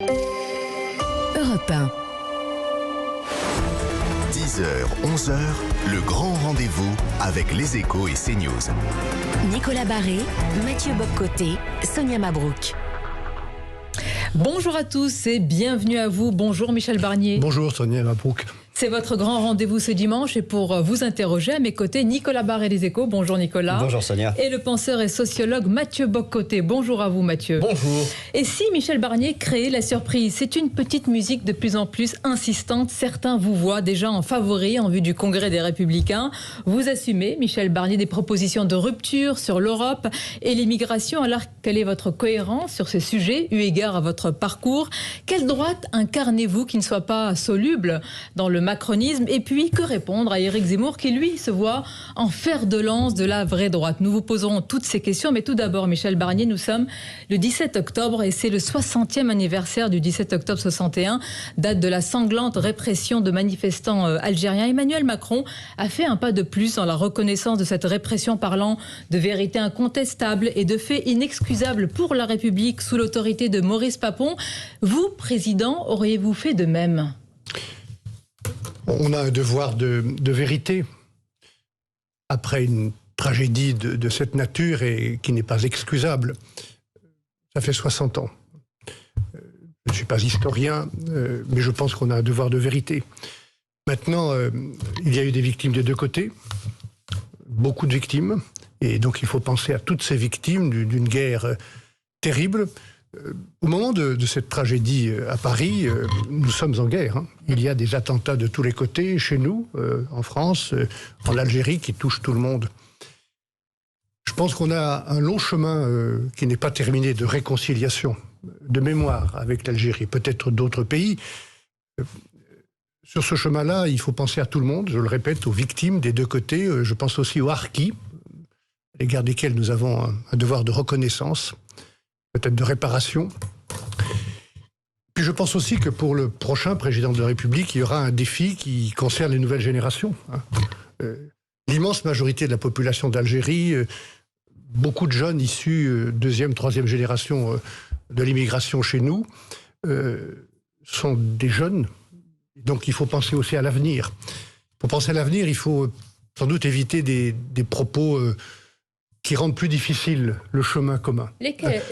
Europe 1. 10h, 11h, le grand rendez-vous avec les Échos et CNews. Nicolas Barré, Mathieu Boccoté, Sonia Mabrouk. Bonjour à tous et bienvenue à vous. Bonjour Michel Barnier. Bonjour Sonia Mabrouk. C'est votre grand rendez-vous ce dimanche et pour vous interroger, à mes côtés, Nicolas Barré des Échos. Bonjour Nicolas. Bonjour Sonia. Et le penseur et sociologue Mathieu Boccoté. Bonjour à vous Mathieu. Bonjour. Et si Michel Barnier créait la surprise? C'est une petite musique de plus en plus insistante. Certains vous voient déjà en favori en vue du Congrès des Républicains. Vous assumez, Michel Barnier, des propositions de rupture sur l'Europe et l'immigration. Alors, quelle est votre cohérence sur ces sujets, eu égard à votre parcours? Quelle droite incarnez-vous qui ne soit pas soluble dans le macronisme? Et puis, que répondre à Éric Zemmour qui, lui, se voit en fer de lance de la vraie droite? Nous vous poserons toutes ces questions, mais tout d'abord, Michel Barnier, nous sommes le 17 octobre et c'est le 60e anniversaire du 17 octobre 61, date de la sanglante répression de manifestants algériens. Emmanuel Macron a fait un pas de plus dans la reconnaissance de cette répression, parlant de vérité incontestable et de faits inexcusables pour la République sous l'autorité de Maurice Papon. Vous, président, auriez-vous fait de même? On a un devoir de vérité après une tragédie de cette nature et qui n'est pas excusable. Ça fait 60 ans. Je ne suis pas historien, mais je pense qu'on a un devoir de vérité. Maintenant, il y a eu des victimes des deux côtés, beaucoup de victimes, et donc il faut penser à toutes ces victimes d'une guerre terrible. Au moment de cette tragédie à Paris, nous sommes en guerre. Hein. Il y a des attentats de tous les côtés, chez nous, en France, en Algérie, qui touchent tout le monde. Je pense qu'on a un long chemin qui n'est pas terminé de réconciliation, de mémoire avec l'Algérie, peut-être d'autres pays. Sur ce chemin-là, il faut penser à tout le monde, je le répète, aux victimes des deux côtés. Je pense aussi aux harkis, à l'égard desquels nous avons un devoir de reconnaissance, peut-être de réparation. Puis je pense aussi que pour le prochain président de la République, il y aura un défi qui concerne les nouvelles générations. L'immense majorité de la population d'Algérie, beaucoup de jeunes issus deuxième, troisième génération de l'immigration chez nous, sont des jeunes. Donc il faut penser aussi à l'avenir. Pour penser à l'avenir, il faut sans doute éviter des propos qui rendent plus difficile le chemin commun.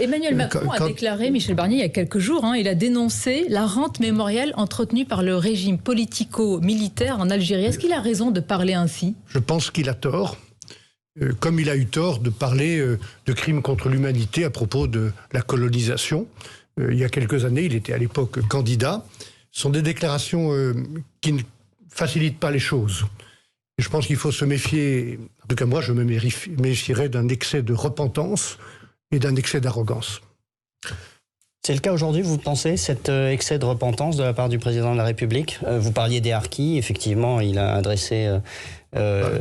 Emmanuel Macron a déclaré, Michel Barnier, il y a quelques jours, il a dénoncé la rente mémorielle entretenue par le régime politico-militaire en Algérie. Est-ce qu'il a raison de parler ainsi? Je pense qu'il a tort, comme il a eu tort de parler de crimes contre l'humanité à propos de la colonisation. Il y a quelques années, il était à l'époque candidat. Ce sont des déclarations qui ne facilitent pas les choses. Et je pense qu'il faut se méfier, en tout cas moi je me méfierais d'un excès de repentance et d'un excès d'arrogance. C'est le cas aujourd'hui, vous pensez, cet excès de repentance de la part du président de la République? Vous parliez des harkis, effectivement, il a adressé...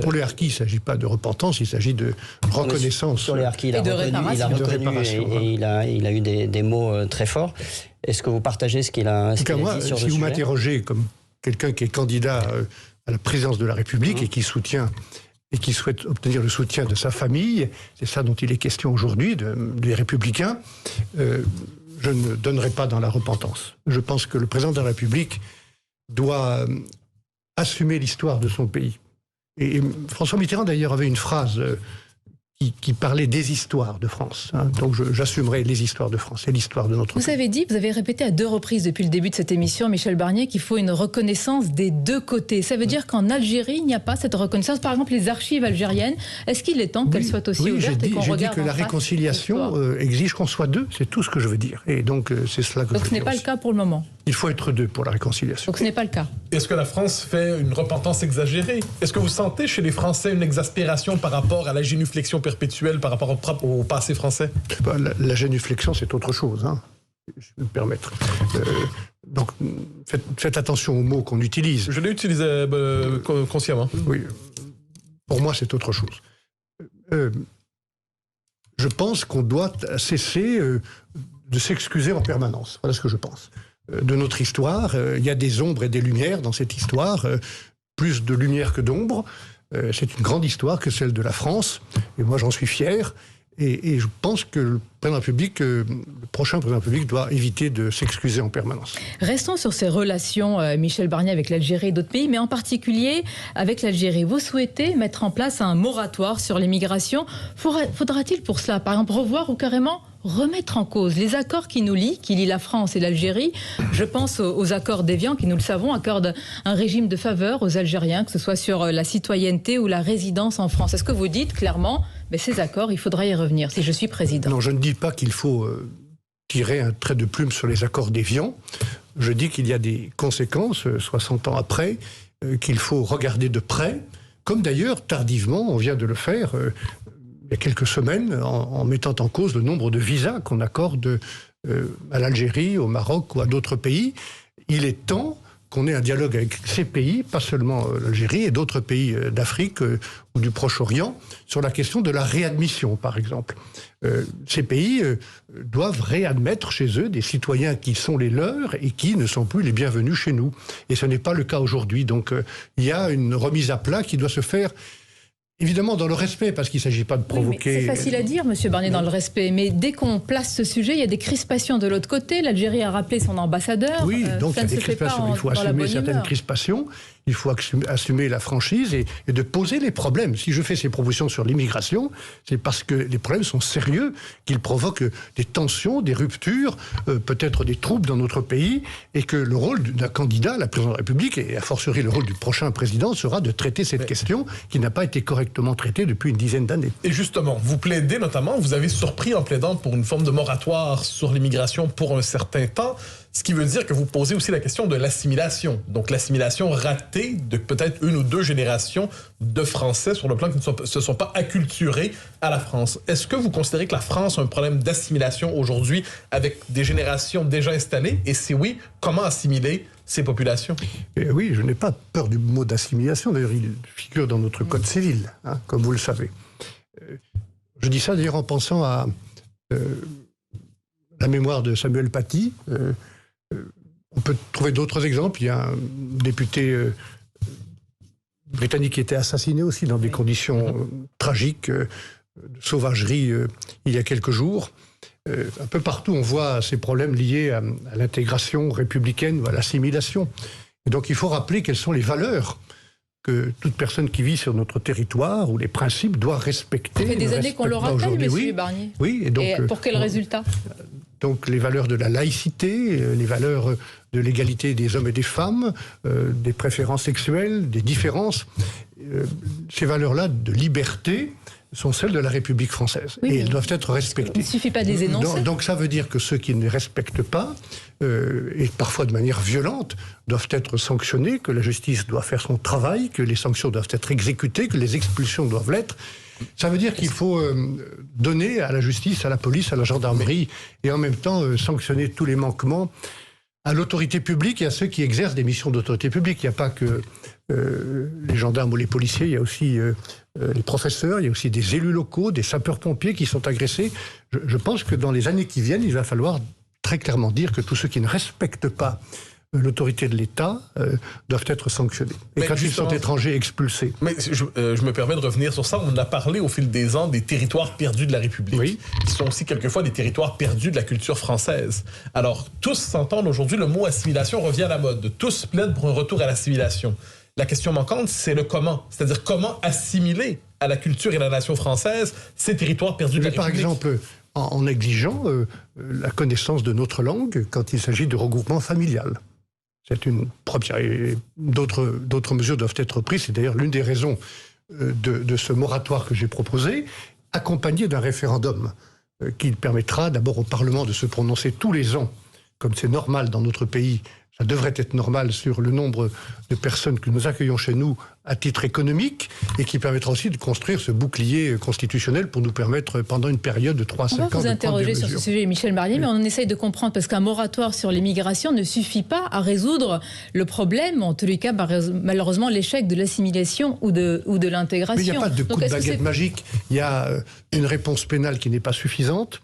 Pour les harkis, il ne s'agit pas de repentance, il s'agit de reconnaissance. Sur les harkis, il a reconnu et il a eu des mots très forts. Est-ce que vous partagez ce qu'il a, dit sur le sujet? Si vous m'interrogez comme quelqu'un qui est candidat à la présidence de la République et qui soutient et qui souhaite obtenir le soutien de sa famille, c'est ça dont il est question aujourd'hui, des Républicains, je ne donnerai pas dans la repentance. Je pense que le président de la République doit assumer l'histoire de son pays. Et François Mitterrand, d'ailleurs, avait une phrase qui parlait des histoires de France. Donc j'assumerai les histoires de France et l'histoire de notre pays. Vous avez répété à 2 reprises depuis le début de cette émission, Michel Barnier, qu'il faut une reconnaissance des deux côtés. Ça veut dire qu'en Algérie, il n'y a pas cette reconnaissance. Par exemple, les archives algériennes, est-ce qu'il est temps qu'elles soient aussi ouvertes et qu'on regarde? J'ai dit que la réconciliation exige qu'on soit deux, c'est tout ce que je veux dire. Et donc c'est cela que je veux dire. Donc ce n'est pas le cas pour le moment. Il faut être deux pour la réconciliation. Donc ce n'est pas le cas. Est-ce que la France fait une repentance exagérée? Est-ce que vous sentez chez les Français une exaspération par rapport à la génuflexion perpétuelle par rapport au passé français? La génuflexion, c'est autre chose, je vais me permettre. Donc faites attention aux mots qu'on utilise. Je l'ai utilisé consciemment. Oui, pour moi, c'est autre chose. Je pense qu'on doit cesser de s'excuser en permanence. Voilà ce que je pense. De notre histoire, il y a des ombres et des lumières dans cette histoire, plus de lumière que d'ombre. C'est une grande histoire que celle de la France, et moi j'en suis fier. Et je pense que le prochain président de la République doit éviter de s'excuser en permanence. Restons sur ces relations, Michel Barnier, avec l'Algérie et d'autres pays, mais en particulier avec l'Algérie. Vous souhaitez mettre en place un moratoire sur l'immigration. Faudra-t-il pour cela, par exemple, revoir ou carrément remettre en cause les accords qui lient la France et l'Algérie? Je pense aux accords d'Évian qui, nous le savons, accordent un régime de faveur aux Algériens, que ce soit sur la citoyenneté ou la résidence en France. Est-ce que vous dites clairement, mais ces accords, il faudra y revenir si je suis président? Non, je ne dis pas qu'il faut tirer un trait de plume sur les accords d'Évian. Je dis qu'il y a des conséquences, 60 ans après, qu'il faut regarder de près, comme d'ailleurs, tardivement, on vient de le faire il y a quelques semaines, en mettant en cause le nombre de visas qu'on accorde à l'Algérie, au Maroc ou à d'autres pays. Il est temps qu'on ait un dialogue avec ces pays, pas seulement l'Algérie, et d'autres pays d'Afrique ou du Proche-Orient, sur la question de la réadmission, par exemple. Ces pays doivent réadmettre chez eux des citoyens qui sont les leurs et qui ne sont plus les bienvenus chez nous. Et ce n'est pas le cas aujourd'hui. Donc il y a une remise à plat qui doit se faire, évidemment, dans le respect, parce qu'il ne s'agit pas de provoquer... Oui, c'est facile à dire, Monsieur Barnier, dans le respect. Mais dès qu'on place ce sujet, il y a des crispations de l'autre côté. L'Algérie a rappelé son ambassadeur. Oui, donc il y a des crispations. Il faut assumer certaines crispations. Il faut assumer la franchise et de poser les problèmes. Si je fais ces propositions sur l'immigration, c'est parce que les problèmes sont sérieux, qu'ils provoquent des tensions, des ruptures, peut-être des troubles dans notre pays, et que le rôle d'un candidat à la présidence de la République, et a fortiori le rôle du prochain président, sera de traiter cette question qui n'a pas été correctement traitée depuis une dizaine d'années. Et justement, vous plaidez notamment, vous avez surpris en plaidant pour une forme de moratoire sur l'immigration pour un certain temps, ce qui veut dire que vous posez aussi la question de l'assimilation. Donc l'assimilation ratée de peut-être une ou deux générations de Français sur le plan qui ne se sont pas acculturés à la France. Est-ce que vous considérez que la France a un problème d'assimilation aujourd'hui avec des générations déjà installées? Et si oui, comment assimiler ces populations? Oui, je n'ai pas peur du mot d'assimilation. D'ailleurs, il figure dans notre code civil, comme vous le savez. Je dis ça d'ailleurs en pensant à la mémoire de Samuel Paty. On peut trouver d'autres exemples. Il y a un député britannique qui était assassiné aussi dans des conditions tragiques, de sauvagerie, il y a quelques jours. Un peu partout, on voit ces problèmes liés à l'intégration républicaine ou à l'assimilation. Et donc il faut rappeler quelles sont les valeurs que toute personne qui vit sur notre territoire ou les principes doit respecter. Ça fait des années qu'on le rappelle, Monsieur Barnier. Oui, et donc, et pour quel résultat? Donc les valeurs de la laïcité, les valeurs de l'égalité des hommes et des femmes, des préférences sexuelles, des différences. Ces valeurs-là de liberté sont celles de la République française. Oui, et elles doivent être respectées. Il ne suffit pas de les énoncer. Donc ça veut dire que ceux qui ne les respectent pas, et parfois de manière violente, doivent être sanctionnés, que la justice doit faire son travail, que les sanctions doivent être exécutées, que les expulsions doivent l'être. Ça veut dire qu'il faut donner à la justice, à la police, à la gendarmerie, et en même temps sanctionner tous les manquements à l'autorité publique et à ceux qui exercent des missions d'autorité publique. Il n'y a pas que les gendarmes ou les policiers, il y a aussi les professeurs, il y a aussi des élus locaux, des sapeurs-pompiers qui sont agressés. Je pense que dans les années qui viennent, il va falloir très clairement dire que tous ceux qui ne respectent pas l'autorité de l'État doivent être sanctionnés. Et mais quand ils sont étrangers, expulsés. Mais je me permets de revenir sur ça. On a parlé au fil des ans des territoires perdus de la République, oui, qui sont aussi quelquefois des territoires perdus de la culture française. Alors, tous s'entendent aujourd'hui, le mot assimilation revient à la mode. Tous plaident pour un retour à l'assimilation. La question manquante, c'est le comment. C'est-à-dire comment assimiler à la culture et à la nation française ces territoires perdus de la République. Par exemple, en exigeant la connaissance de notre langue quand il s'agit de regroupement familial. C'est une première. Et d'autres mesures doivent être prises. C'est d'ailleurs l'une des raisons de ce moratoire que j'ai proposé, accompagné d'un référendum qui permettra d'abord au Parlement de se prononcer tous les ans, comme c'est normal dans notre pays. Ça devrait être normal sur le nombre de personnes que nous accueillons chez nous à titre économique et qui permettra aussi de construire ce bouclier constitutionnel pour nous permettre, pendant une période de 3 à 5 ans, de prendre des mesures. On va vous interroger sur ce sujet, Michel Barnier, mais on essaye de comprendre, parce qu'un moratoire sur l'immigration ne suffit pas à résoudre le problème, en tous les cas, malheureusement, l'échec de l'assimilation ou de l'intégration. Mais il n'y a pas de coup de baguette magique. Il y a une réponse pénale qui n'est pas suffisante.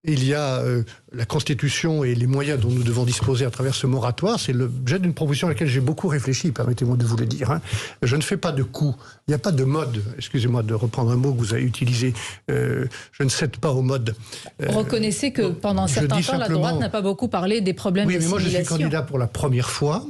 il y a la Constitution et les moyens dont nous devons disposer à travers ce moratoire. C'est l'objet d'une proposition à laquelle j'ai beaucoup réfléchi, permettez-moi de vous le dire. Hein. Je ne fais pas de coup, il n'y a pas de mode, excusez-moi de reprendre un mot que vous avez utilisé, je ne cède pas au mode. Reconnaissez que pendant un certain temps, la droite n'a pas beaucoup parlé des problèmes d'assimilation. Oui, mais moi je suis candidat pour la première fois.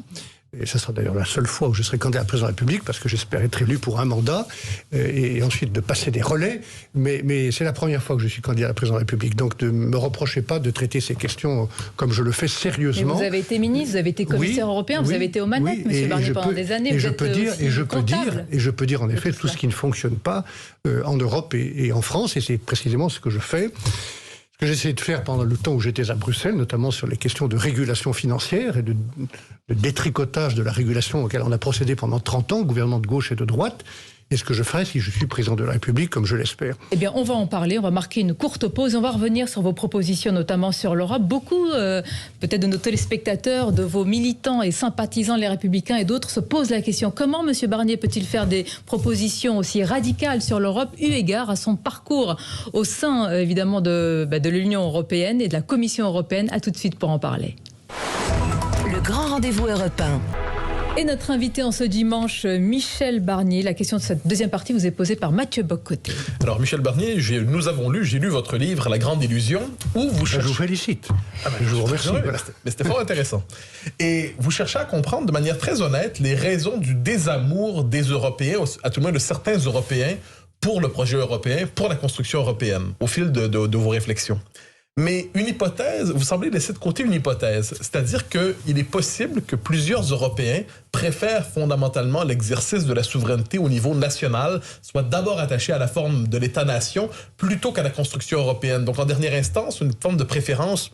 Et ça sera d'ailleurs la seule fois où je serai candidat à la présidence de la République, parce que j'espère être élu pour un mandat, et ensuite de passer des relais. Mais c'est la première fois que je suis candidat à la présidence de la République. Donc ne me reprochez pas de traiter ces questions comme je le fais sérieusement. Mais vous avez été ministre, vous avez été commissaire européen, vous avez été aux manettes, M. Barnier, pendant des années. Et je peux dire en effet tout ce qui ne fonctionne pas en Europe et en France, et c'est précisément ce que je fais. Ce que j'ai essayé de faire pendant le temps où j'étais à Bruxelles, notamment sur les questions de régulation financière et de détricotage de la régulation auquel on a procédé pendant 30 ans, gouvernement de gauche et de droite, et ce que je ferai si je suis président de la République, comme je l'espère. Eh bien, on va en parler, on va marquer une courte pause, on va revenir sur vos propositions, notamment sur l'Europe. Beaucoup, peut-être de nos téléspectateurs, de vos militants et sympathisants, les Républicains et d'autres, se posent la question, comment M. Barnier peut-il faire des propositions aussi radicales sur l'Europe, eu égard à son parcours au sein, évidemment, de l'Union européenne et de la Commission européenne. À tout de suite pour en parler. Le grand rendez-vous européen. Et notre invité en ce dimanche, Michel Barnier. La question de cette deuxième partie vous est posée par Mathieu Bock-Côté. Alors, Michel Barnier, j'ai lu votre livre, La Grande Illusion, où vous cherchez... Je vous félicite. Je vous remercie. Voilà. Mais c'était fort intéressant. Et vous cherchez à comprendre de manière très honnête les raisons du désamour des Européens, à tout le moins de certains Européens, pour le projet européen, pour la construction européenne, au fil de vos réflexions. Mais une hypothèse, vous semblez laisser de côté une hypothèse, c'est-à-dire qu'il est possible que plusieurs Européens préfèrent fondamentalement l'exercice de la souveraineté au niveau national, soit d'abord attaché à la forme de l'État-nation plutôt qu'à la construction européenne. Donc en dernière instance, une forme de préférence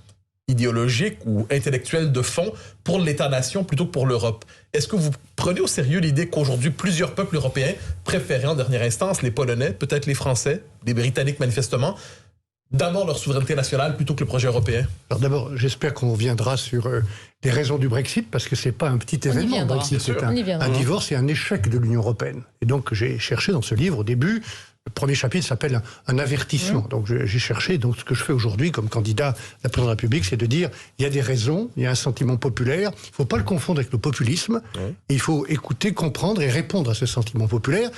idéologique ou intellectuelle de fond pour l'État-nation plutôt que pour l'Europe. Est-ce que vous prenez au sérieux l'idée qu'aujourd'hui, plusieurs peuples européens préfèrent en dernière instance les Polonais, peut-être les Français, les Britanniques manifestement, d'abord leur souveraineté nationale plutôt que le projet européen? Alors d'abord, j'espère qu'on reviendra sur les raisons du Brexit, parce que c'est pas un petit événement. Le Brexit, c'est un divorce et un échec de l'Union européenne. Et donc j'ai cherché dans ce livre, au début, le premier chapitre s'appelle un avertissement. Donc j'ai cherché, donc ce que je fais aujourd'hui comme candidat à la présidence de la République, c'est de dire, il y a des raisons, il y a un sentiment populaire, il ne faut pas le confondre avec le populisme, et il faut écouter, comprendre et répondre à ce sentiment populaire.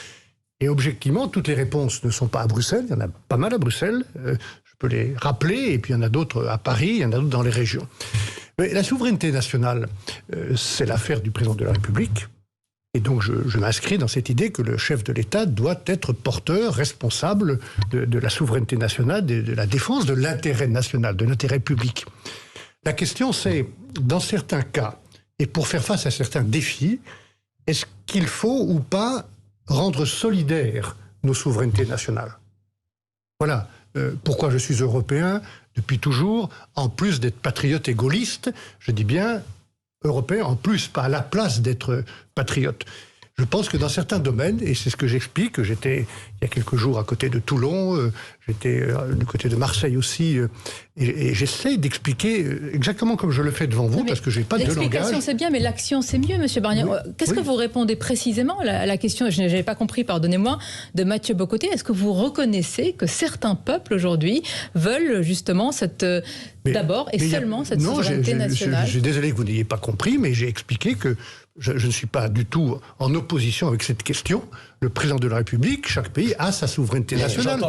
Et objectivement, toutes les réponses ne sont pas à Bruxelles, il y en a pas mal à Bruxelles, je peux les rappeler, et puis il y en a d'autres à Paris, il y en a d'autres dans les régions. Mais la souveraineté nationale, c'est l'affaire du président de la République, et donc je m'inscris dans cette idée que le chef de l'État doit être porteur, responsable de la souveraineté nationale, de la défense de l'intérêt national, de l'intérêt public. La question c'est, dans certains cas, et pour faire face à certains défis, est-ce qu'il faut ou pas rendre solidaires nos souverainetés nationales? Voilà pourquoi je suis européen depuis toujours, en plus d'être patriote et gaulliste, je dis bien européen, en plus, pas à la place d'être patriote. Je pense que dans certains domaines, et c'est ce que j'explique, j'étais il y a quelques jours à côté de Toulon, j'étais du côté de Marseille aussi, et j'essaie d'expliquer exactement comme je le fais devant vous, parce que je n'ai pas de langage. L'explication c'est bien, mais l'action c'est mieux, M. Barnier. Oui, qu'est-ce que vous répondez précisément à la question, je n'avais pas compris, pardonnez-moi, de Mathieu Bock-Côté. Est-ce que vous reconnaissez que certains peuples aujourd'hui veulent justement d'abord et seulement cette souveraineté nationale? Je suis désolé que vous n'ayez pas compris, mais j'ai expliqué que je ne suis pas du tout en opposition avec cette question. Le président de la République, chaque pays a sa souveraineté nationale.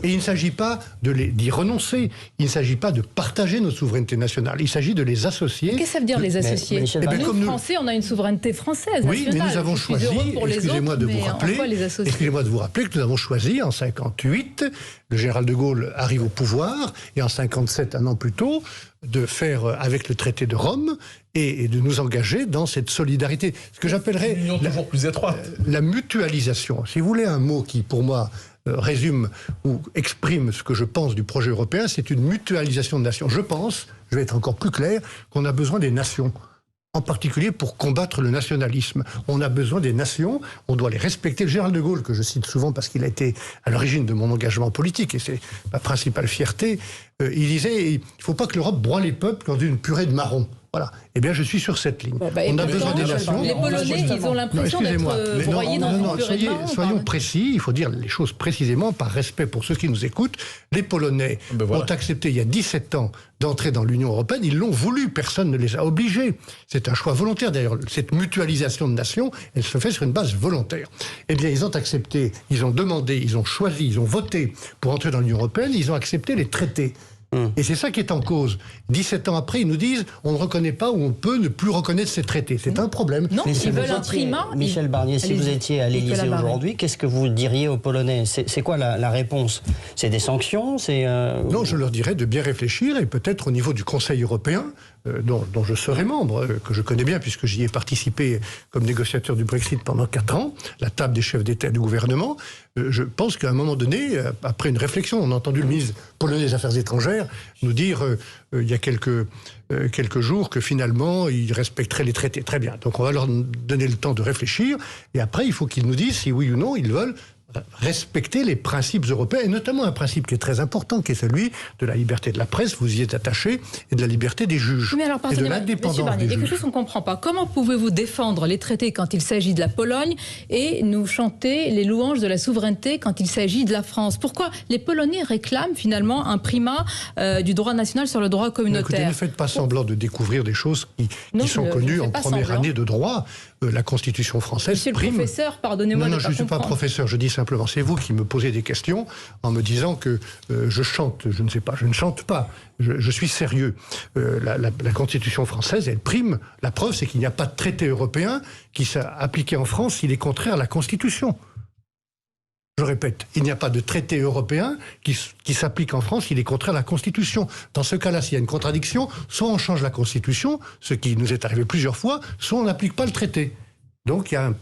Et il ne s'agit pas d'y renoncer. Il ne s'agit pas de partager notre souveraineté nationale. Il s'agit de les associer. Qu'est-ce que ça veut dire, les associer? Nous, Français, on a une souveraineté française nationale. Oui, mais nous avons choisi, excusez-moi de vous rappeler que nous avons choisi en 1958, le général de Gaulle arrive au pouvoir, et en 1957, un an plus tôt, de faire avec le traité de Rome et de nous engager dans cette solidarité. Ce que j'appellerais une union toujours plus étroite. La mutualisation. Si vous voulez un mot qui, pour moi, résume ou exprime ce que je pense du projet européen, c'est une mutualisation de nations. Je pense, je vais être encore plus clair, qu'on a besoin des nations. En particulier pour combattre le nationalisme. On a besoin des nations, on doit les respecter. Le général de Gaulle, que je cite souvent parce qu'il a été à l'origine de mon engagement politique, et c'est ma principale fierté, Il disait, il ne faut pas que l'Europe broie les peuples dans une purée de marron. Voilà. Eh bien, je suis sur cette ligne. On a besoin des nations. Les Polonais, ils ont l'impression d'être broyés dans une purée de marron. Soyons précis, il faut dire les choses précisément, par respect pour ceux qui nous écoutent. Les Polonais ont accepté il y a 17 ans d'entrer dans l'Union européenne. Ils l'ont voulu, personne ne les a obligés. C'est un choix volontaire. D'ailleurs, cette mutualisation de nations, elle se fait sur une base volontaire. Eh bien, ils ont accepté, ils ont demandé, ils ont choisi, ils ont voté pour entrer dans l'Union européenne, ils ont accepté les traités. Et c'est ça qui est en cause. 17 ans après, ils nous disent on ne reconnaît pas ou on peut ne plus reconnaître ces traités. C'est un problème. Non, ils veulent un primat. Michel Barnier, si vous étiez à l'Élysée aujourd'hui, qu'est-ce que vous diriez aux Polonais? C'est quoi la réponse? C'est des sanctions? Non, je leur dirais de bien réfléchir et peut-être au niveau du Conseil européen, dont je serai membre, que je connais bien puisque j'y ai participé comme négociateur du Brexit pendant 4 ans, la table des chefs d'État et de gouvernement. Je pense qu'à un moment donné, après une réflexion, on a entendu le ministre polonais des Affaires étrangères nous dire il y a quelques jours que finalement, ils respecteraient les traités. Très bien. Donc on va leur donner le temps de réfléchir et après, il faut qu'ils nous disent si oui ou non ils veulent respecter les principes européens, et notamment un principe qui est très important, qui est celui de la liberté de la presse, vous y êtes attaché, et de la liberté des juges. Mais alors, et de l'indépendance des juges. Il y a quelque chose qu'on ne comprend pas. Comment pouvez-vous défendre les traités quand il s'agit de la Pologne et nous chanter les louanges de la souveraineté quand il s'agit de la France? Pourquoi les Polonais réclament finalement un primat du droit national sur le droit communautaire? Écoutez, ne faites pas semblant de découvrir des choses qui sont connues en première année de droit. La Constitution française Monsieur prime... le professeur, pardonnez-moi de ne pas comprendre. Non, je ne suis pas professeur, je dis simplement, c'est vous qui me posez des questions en me disant que je chante. Je ne sais pas, je ne chante pas. Je suis sérieux. La Constitution française, elle prime. La preuve, c'est qu'il n'y a pas de traité européen qui s'est appliqué en France s'il est contraire à la Constitution. Je répète, il n'y a pas de traité européen qui s'applique en France s'il est contraire à la Constitution. Dans ce cas-là, s'il y a une contradiction, soit on change la Constitution, ce qui nous est arrivé plusieurs fois, soit on n'applique pas le traité. Donc il y a un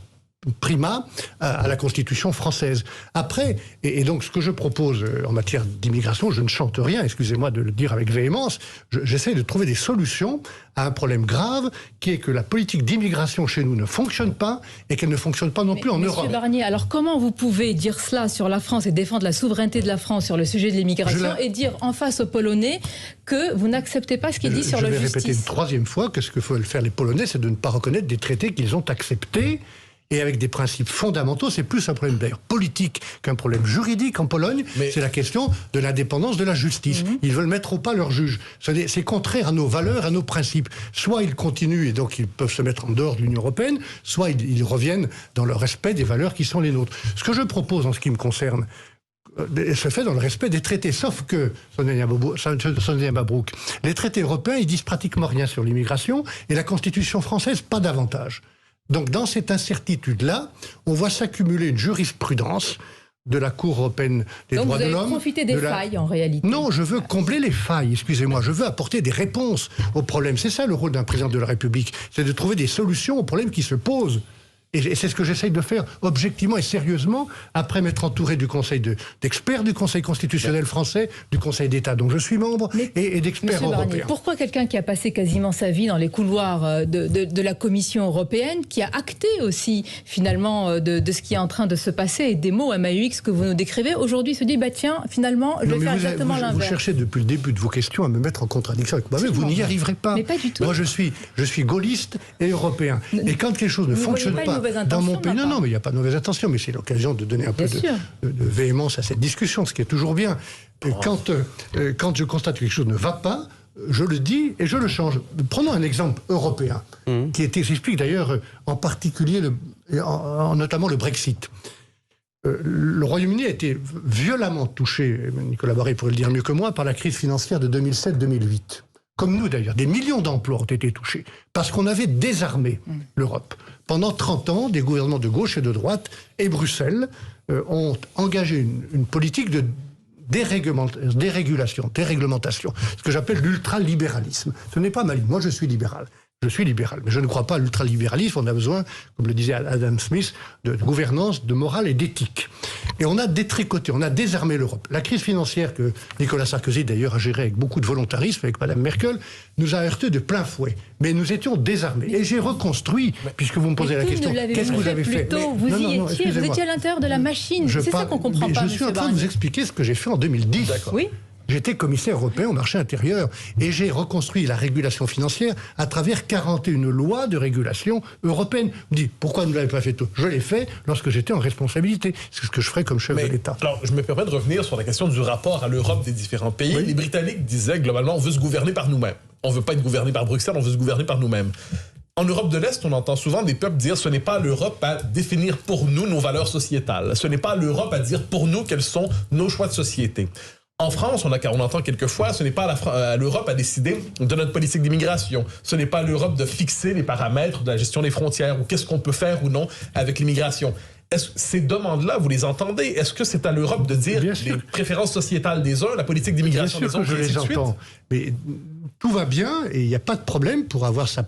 primat à la Constitution française. Après, et donc ce que je propose en matière d'immigration, je ne chante rien, excusez-moi de le dire avec véhémence, j'essaie de trouver des solutions à un problème grave qui est que la politique d'immigration chez nous ne fonctionne pas et qu'elle ne fonctionne pas non plus en Europe. Monsieur Barnier, alors comment vous pouvez dire cela sur la France et défendre la souveraineté de la France sur le sujet de l'immigration et dire en face aux Polonais que vous n'acceptez pas ce qui est dit sur la justice? Je vais répéter une troisième fois que ce que veulent faire les Polonais, c'est de ne pas reconnaître des traités qu'ils ont acceptés et avec des principes fondamentaux. C'est plus un problème d'ailleurs politique qu'un problème juridique en Pologne. C'est la question de l'indépendance de la justice. Ils veulent mettre au pas leurs juges. C'est contraire à nos valeurs, à nos principes. Soit ils continuent et donc ils peuvent se mettre en dehors de l'Union européenne, soit ils reviennent dans le respect des valeurs qui sont les nôtres. Ce que je propose en ce qui me concerne, se fait dans le respect des traités, sauf que, Sonia Mabrouk, les traités européens, ils disent pratiquement rien sur l'immigration, et la Constitution française, pas davantage. Donc dans cette incertitude-là, on voit s'accumuler une jurisprudence de la Cour européenne des droits de l'homme. Donc vous allez profiter des failles en réalité? Non, je veux combler les failles, excusez-moi, je veux apporter des réponses aux problèmes. C'est ça le rôle d'un président de la République, c'est de trouver des solutions aux problèmes qui se posent. Et c'est ce que j'essaye de faire objectivement et sérieusement, après m'être entouré du conseil d'experts du Conseil constitutionnel français, du Conseil d'État dont je suis membre, et d'experts européens. Barnier, pourquoi quelqu'un qui a passé quasiment sa vie dans les couloirs de la Commission européenne, qui a acté aussi finalement de ce qui est en train de se passer, et des mots MAUX que vous nous décrivez, aujourd'hui se dit, bah tiens, finalement, je vais faire exactement l'inverse? Vous cherchez depuis le début de vos questions à me mettre en contradiction avec moi-même, vous n'y arriverez pas. Mais pas du tout. Moi, je suis gaulliste et européen. Et quand quelque chose ne fonctionne pas dans mon pays, non, mais il n'y a pas de mauvaise intention, mais c'est l'occasion de donner un peu de véhémence à cette discussion, ce qui est toujours bien. Quand je constate que quelque chose ne va pas, je le dis et je le change. Prenons un exemple européen, qui explique d'ailleurs en particulier, notamment le Brexit. Le Royaume-Uni a été violemment touché, Nicolas Barré pourrait le dire mieux que moi, par la crise financière de 2007-2008. Comme nous d'ailleurs, des millions d'emplois ont été touchés, parce qu'on avait désarmé l'Europe. Pendant 30 ans, des gouvernements de gauche et de droite, et Bruxelles, ont engagé une politique de dérégulation, ce que j'appelle l'ultralibéralisme. Ce n'est pas ma ligne, moi je suis libéral. Je suis libéral, mais je ne crois pas à l'ultralibéralisme. On a besoin, comme le disait Adam Smith, de gouvernance, de morale et d'éthique. Et on a détricoté, on a désarmé l'Europe. La crise financière que Nicolas Sarkozy, d'ailleurs, a gérée avec beaucoup de volontarisme, avec Mme Merkel, nous a heurté de plein fouet. Mais nous étions désarmés. Et j'ai reconstruit, puisque vous me posez la question, qu'est-ce que vous avez fait? Vous étiez à l'intérieur de la machine. C'est ça qu'on ne comprend pas, je suis en train de vous expliquer ce que j'ai fait en 2010. Oui. J'étais commissaire européen au marché intérieur et j'ai reconstruit la régulation financière à travers 41 lois de régulation européenne. On me dit, pourquoi vous ne l'avez pas fait tôt? Je l'ai fait lorsque j'étais en responsabilité. C'est ce que je ferai comme chef de l'État. Alors, je me permets de revenir sur la question du rapport à l'Europe des différents pays. Oui. Les Britanniques disaient, globalement, on veut se gouverner par nous-mêmes. On ne veut pas être gouverné par Bruxelles, on veut se gouverner par nous-mêmes. En Europe de l'Est, on entend souvent des peuples dire ce n'est pas l'Europe à définir pour nous nos valeurs sociétales. Ce n'est pas l'Europe à dire pour nous quels sont nos choix de société. En France, on entend quelquefois, ce n'est pas à l'Europe à décider de notre politique d'immigration. Ce n'est pas à l'Europe de fixer les paramètres de la gestion des frontières ou qu'est-ce qu'on peut faire ou non avec l'immigration. Ces demandes-là, vous les entendez? Est-ce que c'est à l'Europe de dire les préférences sociétales des uns, la politique d'immigration des autres? Bien sûr que je les entends. Mais tout va bien et il n'y a pas de problème pour avoir sa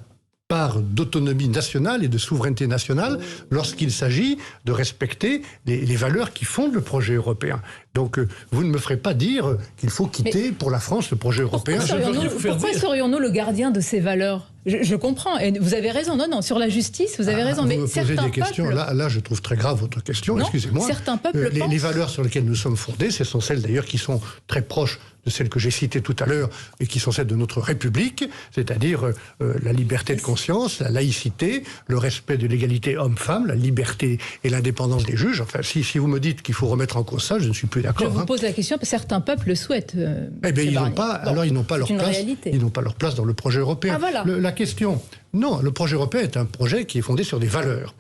part d'autonomie nationale et de souveraineté nationale lorsqu'il s'agit de respecter les valeurs qui fondent le projet européen. Donc, vous ne me ferez pas dire qu'il faut quitter pour la France le projet européen. Pourquoi serions-nous le gardien de ces valeurs? Je comprends, et vous avez raison. Non, sur la justice, vous avez raison. Vous mais me posez des questions. Là, je trouve très grave votre question. Excusez-moi. Certains peuples pensent... les valeurs sur lesquelles nous sommes fondés, ce sont celles d'ailleurs qui sont très proches de celles que j'ai citées tout à l'heure et qui sont celles de notre République, c'est-à-dire la liberté de conscience, la laïcité, le respect de l'égalité homme-femme, la liberté et l'indépendance des juges. Enfin, si vous me dites qu'il faut remettre en cause ça, je ne suis plus d'accord. Je vous pose la question parce que certains peuples le souhaitent. Eh bien, ils n'ont pas leur place. Ils n'ont pas leur place dans le projet européen. Ah, voilà. La question, non, le projet européen est un projet qui est fondé sur des valeurs.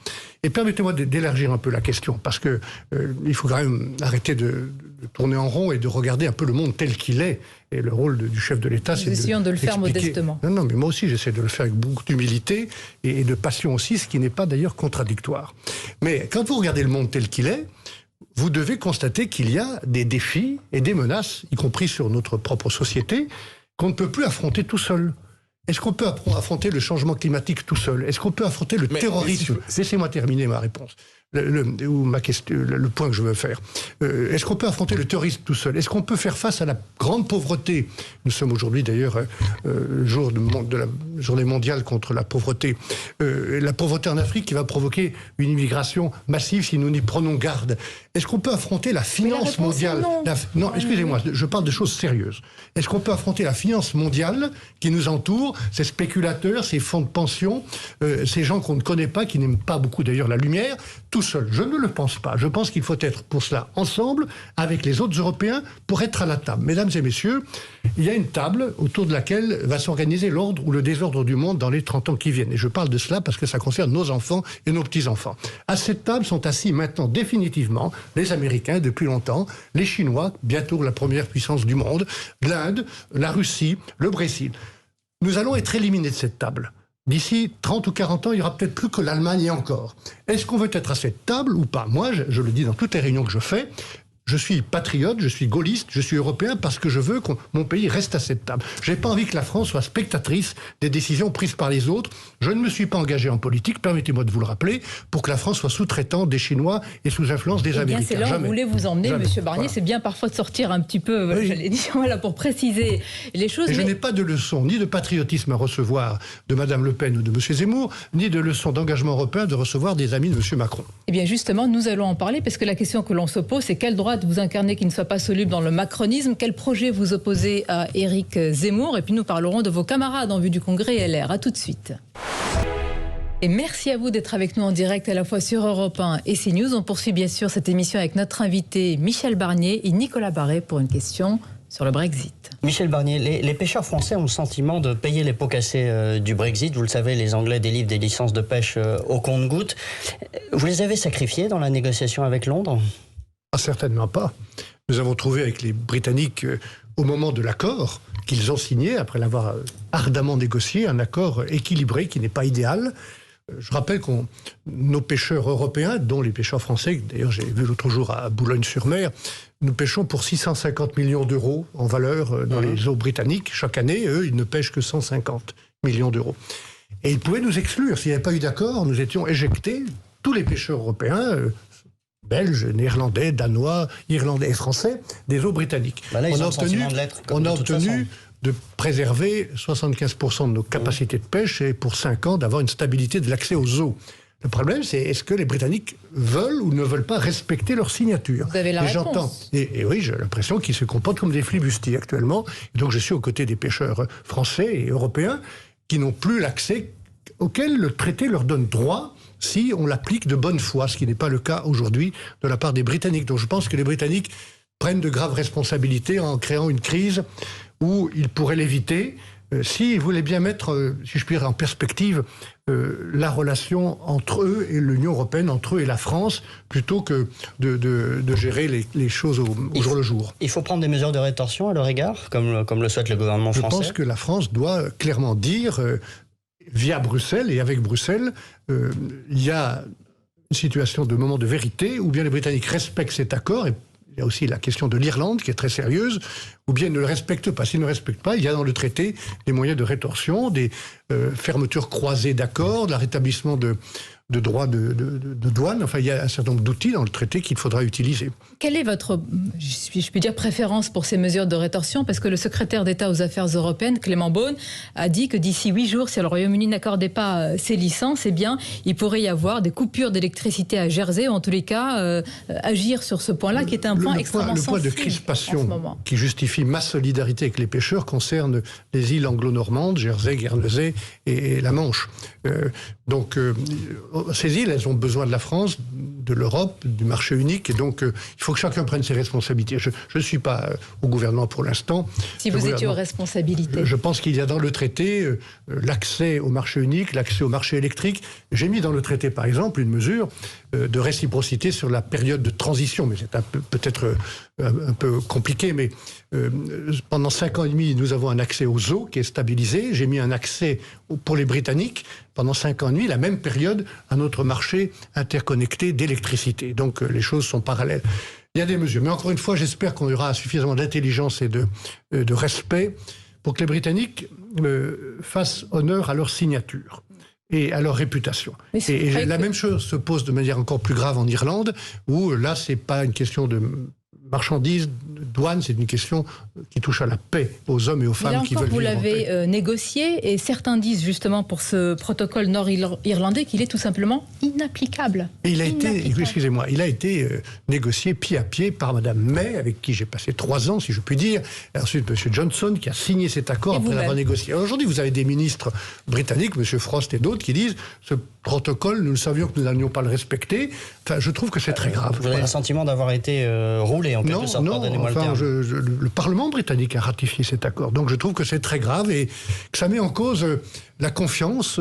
Et permettez-moi d'élargir un peu la question, parce que il faut quand même arrêter de tourner en rond et de regarder un peu le monde tel qu'il est. Et le rôle du chef de l'État, c'est de le faire modestement. Non, mais moi aussi, j'essaie de le faire avec beaucoup d'humilité et de passion aussi, ce qui n'est pas d'ailleurs contradictoire. Mais quand vous regardez le monde tel qu'il est, vous devez constater qu'il y a des défis et des menaces, y compris sur notre propre société, qu'on ne peut plus affronter tout seul. Est-ce qu'on peut affronter le changement climatique tout seul? Est-ce qu'on peut affronter le terrorisme? Laissez-moi terminer ma réponse. Le point que je veux faire. Est-ce qu'on peut affronter le terrorisme tout seul? Est-ce qu'on peut faire face à la grande pauvreté? Nous sommes aujourd'hui d'ailleurs jour de la journée mondiale contre la pauvreté. La pauvreté en Afrique qui va provoquer une immigration massive si nous n'y prenons garde. Est-ce qu'on peut affronter la finance mondiale? Non, excusez-moi, je parle de choses sérieuses. Est-ce qu'on peut affronter la finance mondiale qui nous entoure, ces spéculateurs, ces fonds de pension, ces gens qu'on ne connaît pas, qui n'aiment pas beaucoup d'ailleurs la lumière, tout seul? Je ne le pense pas. Je pense qu'il faut être pour cela ensemble, avec les autres Européens, pour être à la table. Mesdames et messieurs, il y a une table autour de laquelle va s'organiser l'ordre ou le désordre du monde dans les 30 ans qui viennent. Et je parle de cela parce que ça concerne nos enfants et nos petits-enfants. À cette table sont assis maintenant définitivement les Américains depuis longtemps, les Chinois, bientôt la première puissance du monde, l'Inde, la Russie, le Brésil. Nous allons être éliminés de cette table. D'ici 30 ou 40 ans, il n'y aura peut-être plus que l'Allemagne et encore. Est-ce qu'on veut être à cette table ou pas? Moi, je le dis dans toutes les réunions que je fais, je suis patriote, je suis gaulliste, je suis européen parce que je veux que mon pays reste à cette table. Je n'ai pas envie que la France soit spectatrice des décisions prises par les autres. Je ne me suis pas engagé en politique, permettez-moi de vous le rappeler, pour que la France soit sous-traitant des Chinois et sous influence des Américains. C'est là où vous voulez vous emmener, Monsieur Barnier. Voilà. C'est bien parfois de sortir un petit peu, j'allais dire, voilà, pour préciser les choses. Je n'ai pas de leçon, ni de patriotisme à recevoir de Mme Le Pen ou de M. Zemmour, ni de leçon d'engagement européen de recevoir des amis de M. Macron. Eh bien justement, nous allons en parler, parce que la question que l'on se pose, c'est quelle droite vous incarnez qui ne soit pas soluble dans le macronisme? Quel projet vous opposez à Éric Zemmour? Et puis nous parlerons de vos camarades en vue du congrès LR. À tout de suite. Et merci à vous d'être avec nous en direct à la fois sur Europe 1 et CNews. On poursuit bien sûr cette émission avec notre invité Michel Barnier et Nicolas Barré pour une question sur le Brexit. Michel Barnier, les pêcheurs français ont le sentiment de payer les pots cassés du Brexit. Vous le savez, les Anglais délivrent des licences de pêche au compte-gouttes. Vous les avez sacrifiés dans la négociation avec Londres? Certainement pas. Nous avons trouvé avec les Britanniques, au moment de l'accord qu'ils ont signé, après l'avoir ardemment négocié, un accord équilibré qui n'est pas idéal. Je rappelle que nos pêcheurs européens, dont les pêcheurs français, d'ailleurs j'ai vu l'autre jour à Boulogne-sur-Mer, nous pêchons pour 650 millions d'euros en valeur dans les eaux britanniques. Chaque année, eux, ils ne pêchent que 150 millions d'euros. Et ils pouvaient nous exclure. S'il n'y avait pas eu d'accord, nous étions éjectés, tous les pêcheurs européens, belges, néerlandais, danois, irlandais et français, des eaux britanniques. Là, on a obtenu de préserver 75% de nos capacités de pêche et pour 5 ans d'avoir une stabilité de l'accès aux eaux. Le problème, c'est est-ce que les Britanniques veulent ou ne veulent pas respecter leur signature? Vous avez la réponse. Et oui, j'ai l'impression qu'ils se comportent comme des flibustiers actuellement. Et donc je suis aux côtés des pêcheurs français et européens qui n'ont plus l'accès auquel le traité leur donne droit si on l'applique de bonne foi, ce qui n'est pas le cas aujourd'hui de la part des Britanniques. Donc je pense que les Britanniques prennent de graves responsabilités en créant une crise où ils pourraient l'éviter s'ils voulaient bien mettre, si je puis dire, en perspective la relation entre eux et l'Union européenne, entre eux et la France, plutôt que de gérer les choses au jour le jour. Il faut prendre des mesures de rétorsion à leur égard, comme le souhaite le gouvernement français. Je pense que la France doit clairement dire, via Bruxelles et avec Bruxelles, il y a une situation de moment de vérité, ou bien les Britanniques respectent cet accord, et il y a aussi la question de l'Irlande qui est très sérieuse, ou bien ils ne le respectent pas. S'ils ne le respectent pas, il y a dans le traité des moyens de rétorsion, des fermetures croisées d'accords, le rétablissement de droits de douane. Enfin, il y a un certain nombre d'outils dans le traité qu'il faudra utiliser. Quelle est votre, je puis dire, préférence pour ces mesures de rétorsion? Parce que le secrétaire d'État aux Affaires européennes, Clément Beaune, a dit que d'ici 8 jours, si le Royaume-Uni n'accordait pas ses licences, eh bien, il pourrait y avoir des coupures d'électricité à Jersey, ou en tous les cas, agir sur ce point-là, qui est un point extrêmement sensible. Le point de crispation qui justifie ma solidarité avec les pêcheurs concerne les îles anglo-normandes, Jersey, Guernesey et la Manche. Ces îles, elles ont besoin de la France, de l'Europe, du marché unique, et donc il faut que chacun prenne ses responsabilités. Je ne suis pas au gouvernement pour l'instant. Si vous étiez aux responsabilités. Je pense qu'il y a dans le traité l'accès au marché unique, l'accès au marché électrique. J'ai mis dans le traité, par exemple, une mesure de réciprocité sur la période de transition, mais c'est peut-être un peu compliqué, mais pendant 5 ans et demi, nous avons un accès aux eaux qui est stabilisé. J'ai mis un accès pour les Britanniques, pendant 5 ans et demi, la même période, à notre marché interconnecté d'électricité. Donc les choses sont parallèles. Il y a des mesures. Mais encore une fois, j'espère qu'on aura suffisamment d'intelligence et de respect pour que les Britanniques fassent honneur à leur signature et à leur réputation. Et la même chose se pose de manière encore plus grave en Irlande, où là, c'est pas une question de marchandises, de douane, c'est une question qui touche à la paix, aux hommes et aux femmes qui veulent vivre en paix. Vous l'avez négocié, et certains disent justement pour ce protocole nord-irlandais qu'il est tout simplement inapplicable. Et il a été négocié pied à pied par Mme May, avec qui j'ai passé 3 ans, si je puis dire, et ensuite M. Johnson, qui a signé cet accord après l'avoir négocié. Aujourd'hui, vous avez des ministres britanniques, M. Frost et d'autres, qui disent ce protocole, nous le savions que nous n'allions pas le respecter. Enfin, je trouve que c'est très grave. Vous avez le sentiment d'avoir été roulé en quelque sorte, pardonnez-moi le terme. Le Parlement britannique a ratifié cet accord. Donc je trouve que c'est très grave et que ça met en cause la confiance